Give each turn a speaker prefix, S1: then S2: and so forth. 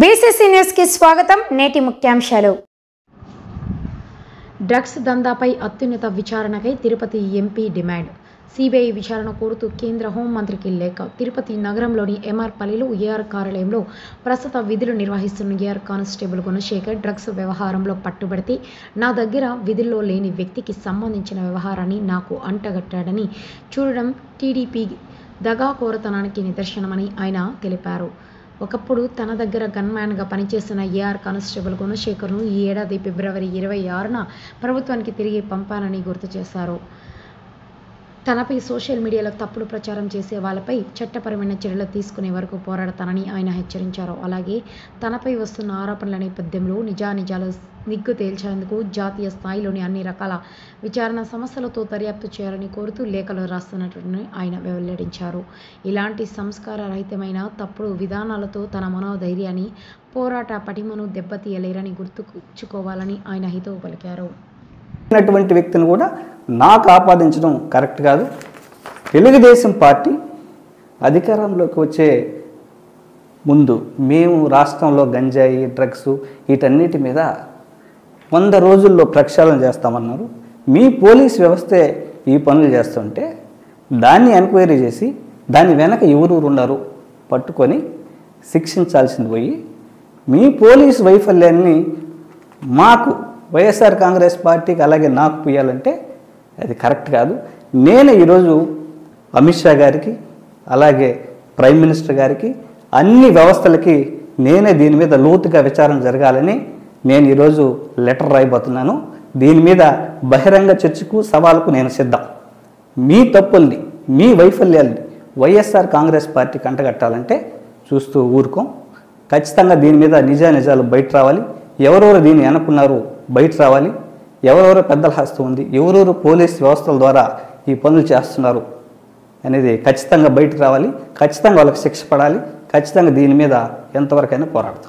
S1: BCC news కి స్వాగతం. నేటి ముఖ్యాంశాలు. డ్రగ్స్ దందాపై అత్యున్నత విచారణకై తిరుపతి ఎంపీ డిమాండ్. సిబిఐ విచారణ కోరుతూ కేంద్ర హోంమంత్రికి లేఖ. తిరుపతి నగరంలోని ఎంఆర్పల్లిలో ఏఆర్ కార్యాలయంలో ప్రస్తుత విధులు నిర్వహిస్తున్న ఏఆర్ కానిస్టేబుల్ గుణశేఖర్ డ్రగ్స్ వ్యవహారంలో పట్టుబడితే నా దగ్గర విధుల్లో లేని వ్యక్తికి సంబంధించిన వ్యవహారాన్ని నాకు అంటగట్టాడని చూడడం టీడీపీ దగాకోరతనానికి నిదర్శనమని ఆయన తెలిపారు. ఒకప్పుడు తన దగ్గర గన్మ్యాన్గా పనిచేసిన ఏఆర్ కానిస్టేబుల్ గుణశేఖర్ను ఈ ఏడాది ఫిబ్రవరి 26న ప్రభుత్వానికి తిరిగి పంపానని గుర్తు చేశారు. తనపై సోషల్ మీడియాలో తప్పుడు ప్రచారం చేసే వాళ్ళపై చట్టపరమైన చర్యలు తీసుకునే వరకు పోరాడతానని ఆయన హెచ్చరించారు. అలాగే తనపై వస్తున్న ఆరోపణల నేపథ్యంలో నిజానిజాలు నిగ్గు తేల్చేందుకు జాతీయ స్థాయిలోని అన్ని రకాల విచారణ సంస్థలతో దర్యాప్తు చేయాలని కోరుతూ లేఖలు రాస్తున్నట్టు ఆయన వెల్లడించారు. ఇలాంటి సంస్కార రహితమైన తప్పుడు విధానాలతో తన మనోధైర్యాన్ని, పోరాట పటిమను దెబ్బతీయలేరని గుర్తుంచుకోవాలని ఆయన హితవు పలికారు.
S2: అటువంటి వ్యక్తిని కూడా నాకు ఆపాదించడం కరెక్ట్ కాదు. తెలుగుదేశం పార్టీ అధికారంలోకి వచ్చే ముందు మేము రాష్ట్రంలో గంజాయి, డ్రగ్స్ వీటన్నిటి మీద 100 రోజుల్లో ప్రక్షాళన చేస్తామన్నారు. మీ పోలీస్ వ్యవస్థే ఈ పనులు చేస్తుంటే దాన్ని ఎంక్వైరీ చేసి దాని వెనక ఎవరు ఉన్నారు పట్టుకొని శిక్షించాల్సింది పోయి మీ పోలీస్ వైఫల్యాన్ని మాకు వైఎస్ఆర్ కాంగ్రెస్ పార్టీకి అలాగే నాకు పోయాలంటే అది కరెక్ట్ కాదు. నేను ఈరోజు అమిత్ షా గారికి అలాగే ప్రైమ్ మినిస్టర్ గారికి అన్ని వ్యవస్థలకి నేనే దీని మీద లోతుగా విచారణ జరగాలని నేను ఈరోజు లెటర్ రాయబోతున్నాను. దీని మీద బహిరంగ చర్చకు సవాలుకు నేను సిద్ధం. మీ తప్పుల్ని, మీ వైఫల్యాల్ని వైఎస్ఆర్ కాంగ్రెస్ పార్టీ కంటగట్టాలంటే చూస్తూ ఊరుకోం. ఖచ్చితంగా దీని మీద నిజాలు బయట రావాలి. ఎవరెవరు దీన్ని అనుకున్నారు బయట రావాలి. ఎవరెవరు పెద్దల హస్తం ఉంది, ఎవరెవరు పోలీస్ వ్యవస్థల ద్వారా ఈ పనులు చేస్తున్నారు అనేది ఖచ్చితంగా బయటకు రావాలి. ఖచ్చితంగా వాళ్ళకి శిక్ష పడాలి. ఖచ్చితంగా దీని మీద ఎంతవరకైనా పోరాడతాం.